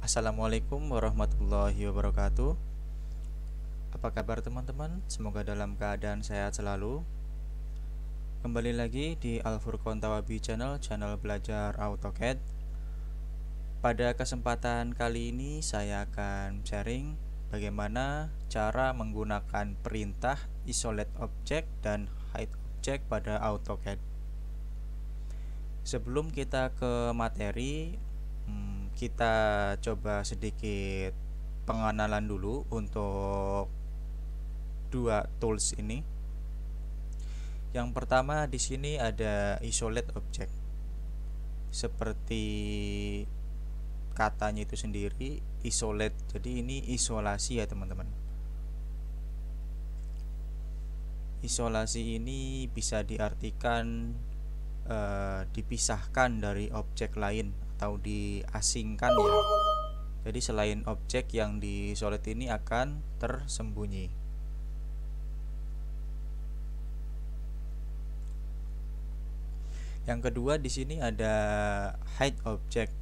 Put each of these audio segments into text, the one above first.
Assalamualaikum warahmatullahi wabarakatuh. Apa kabar teman-teman? Semoga dalam keadaan sehat selalu. Kembali lagi di Al-Furqon Tawabi channel belajar AutoCAD. Pada kesempatan kali ini saya akan sharing bagaimana cara menggunakan perintah isolate object dan hide object pada AutoCAD. Sebelum kita ke materi, kita coba sedikit pengenalan dulu untuk dua tools ini. Yang pertama di sini ada isolate object. Seperti katanya itu sendiri, isolate. Jadi ini isolasi ya, teman-teman. Isolasi ini bisa diartikan dipisahkan dari objek lain atau diasingkan ya. Jadi selain objek yang di isolate ini akan tersembunyi. Yang kedua di sini ada hide object.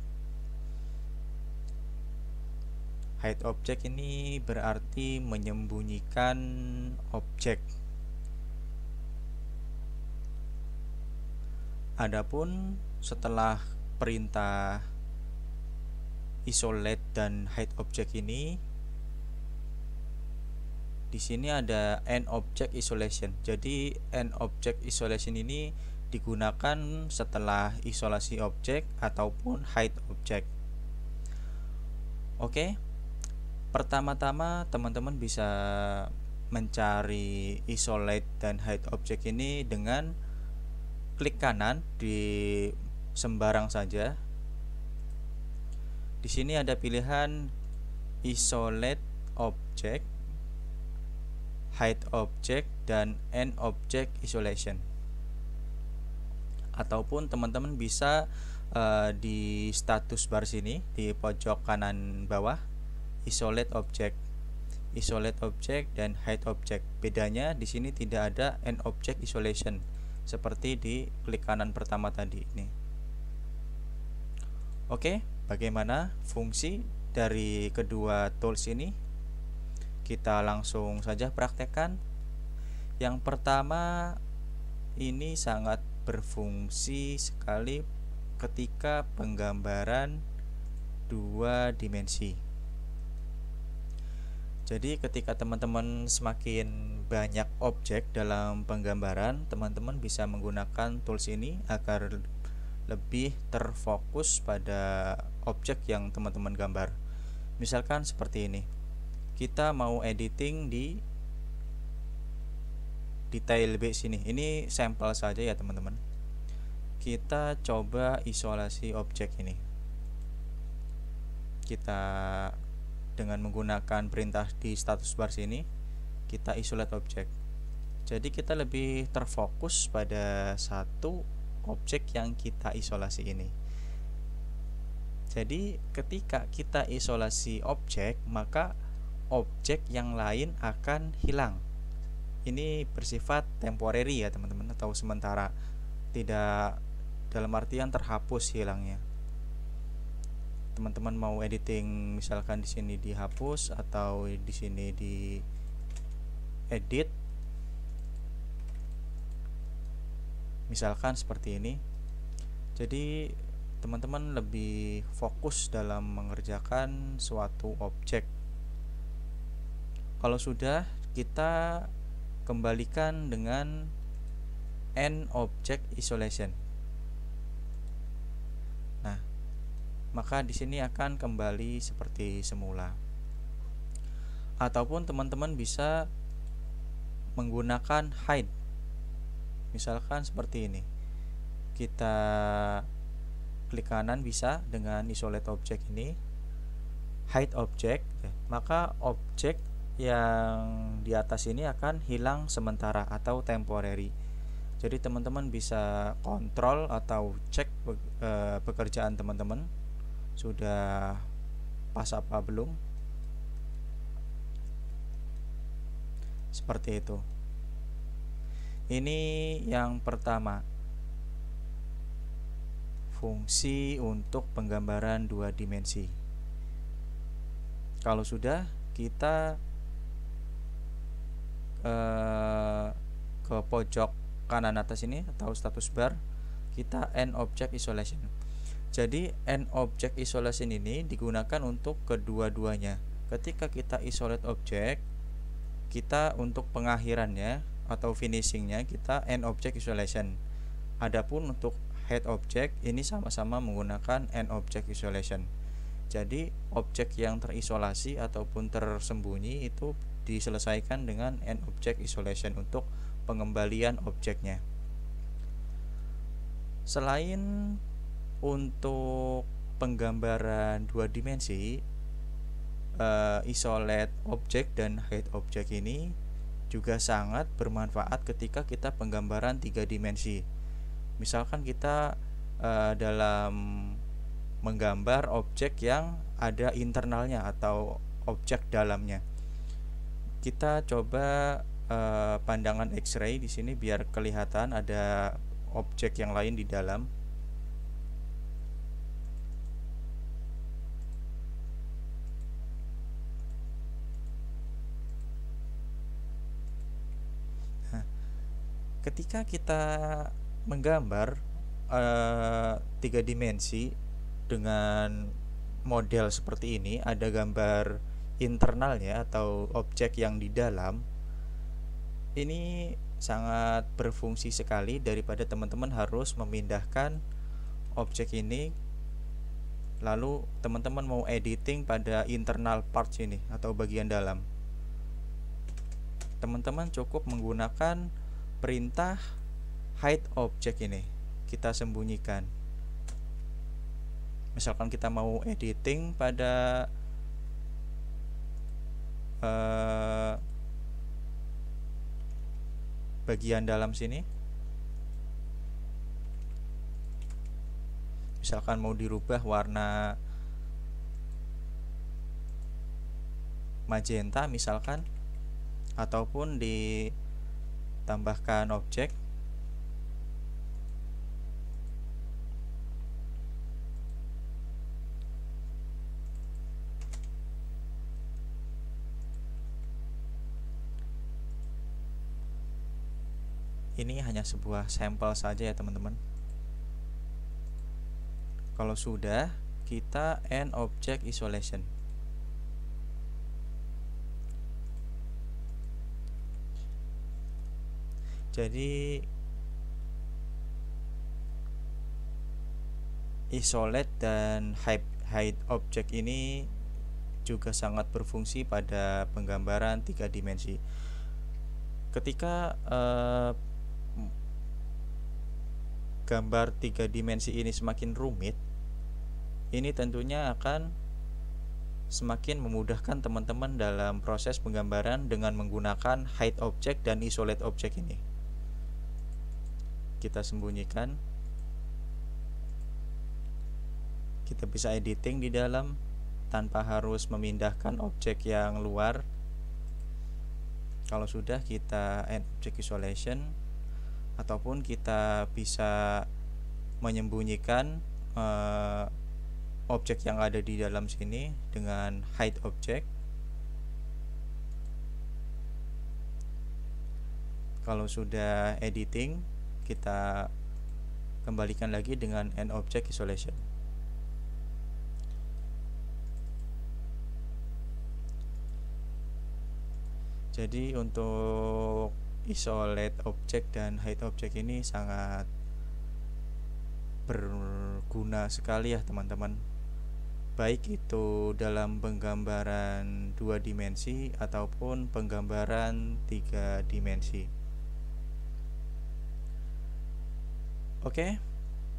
Hide object ini berarti menyembunyikan objek. Adapun setelah perintah isolate dan hide object ini, di sini ada end object isolation. Jadi end object isolation ini digunakan setelah isolasi objek ataupun hide object. Oke. Pertama-tama teman-teman bisa mencari isolate dan hide object ini dengan klik kanan di sembarang saja. Di sini ada pilihan isolate object, hide object, dan end object isolation. Ataupun teman-teman bisa di status bar sini di pojok kanan bawah, isolate object, dan hide object. Bedanya di sini tidak ada end object isolation seperti di klik kanan pertama tadi ini. Oke, bagaimana fungsi dari kedua tools ini? Kita langsung saja praktekkan. Yang pertama, ini sangat berfungsi sekali ketika penggambaran dua dimensi. Jadi ketika teman-teman semakin banyak objek dalam penggambaran, teman-teman bisa menggunakan tools ini agar lebih terfokus pada objek yang teman-teman gambar. Misalkan seperti ini, kita mau editing di detail B sini. Ini sampel saja ya teman-teman. Kita coba isolasi objek ini. Kita dengan menggunakan perintah di status bar sini, kita isolate objek. Jadi kita lebih terfokus pada satu objek yang kita isolasi ini. Jadi ketika kita isolasi objek, maka objek yang lain akan hilang. Ini bersifat temporary ya teman-teman, atau sementara, tidak dalam artian terhapus hilangnya. Teman-teman mau editing, misalkan di sini dihapus atau di sini di edit, misalkan seperti ini. Jadi teman-teman lebih fokus dalam mengerjakan suatu objek. Kalau sudah, kita kembalikan dengan end object isolation. Nah, maka di sini akan kembali seperti semula. Ataupun teman-teman bisa menggunakan hide. Misalkan seperti ini. Kita klik kanan bisa dengan isolate object ini, hide object, maka objek yang di atas ini akan hilang sementara atau temporary. Jadi teman-teman bisa kontrol atau cek pekerjaan teman-teman sudah pas apa belum, seperti itu. Ini yang pertama, fungsi untuk penggambaran dua dimensi. Kalau sudah, kita ke pojok kanan atas ini atau status bar, kita end object isolation. Jadi end object isolation ini digunakan untuk kedua-duanya. Ketika kita isolate object, kita untuk pengakhirannya atau finishingnya kita end object isolation. Adapun untuk head object ini sama-sama menggunakan end object isolation. Jadi objek yang terisolasi ataupun tersembunyi itu diselesaikan dengan end object isolation untuk pengembalian objeknya. Selain untuk penggambaran dua dimensi, isolate object dan hide object ini juga sangat bermanfaat ketika kita penggambaran tiga dimensi. Misalkan kita dalam menggambar objek yang ada internalnya atau objek dalamnya. Kita coba pandangan X-ray di sini biar kelihatan ada objek yang lain di dalam. Nah, ketika kita menggambar tiga dimensi dengan model seperti ini, ada gambar internalnya atau objek yang di dalam, ini sangat berfungsi sekali daripada teman-teman harus memindahkan objek ini lalu teman-teman mau editing pada internal parts ini atau bagian dalam. Teman-teman cukup menggunakan perintah hide object ini, kita sembunyikan. Misalkan kita mau editing pada bagian dalam sini, misalkan mau dirubah warna magenta misalkan, ataupun ditambahkan objek. Ini hanya sebuah sampel saja ya teman-teman. Kalau sudah, kita end object isolation. Jadi isolate dan hide object ini juga sangat berfungsi pada penggambaran tiga dimensi. Ketika gambar tiga dimensi ini semakin rumit, ini tentunya akan semakin memudahkan teman-teman dalam proses penggambaran dengan menggunakan hide object dan isolate object ini. Kita sembunyikan. Kita bisa editing di dalam tanpa harus memindahkan objek yang luar. Kalau sudah, kita end object isolation, ataupun kita bisa menyembunyikan objek yang ada di dalam sini dengan hide object. Kalau sudah editing, kita kembalikan lagi dengan end object isolation. Jadi untuk isolate object dan hide object ini sangat berguna sekali ya teman-teman, baik itu dalam penggambaran dua dimensi ataupun penggambaran tiga dimensi. Oke,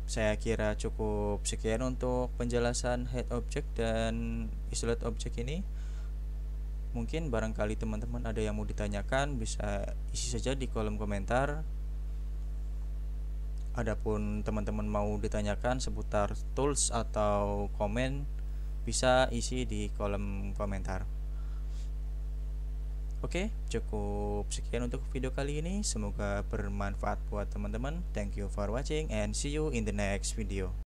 saya kira cukup sekian untuk penjelasan hide object dan isolate object ini. Mungkin barangkali teman-teman ada yang mau ditanyakan, bisa isi saja di kolom komentar. Adapun teman-teman mau ditanyakan seputar tools atau komen, bisa isi di kolom komentar. Oke, cukup sekian untuk video kali ini. Semoga bermanfaat buat teman-teman. Thank you for watching and see you in the next video.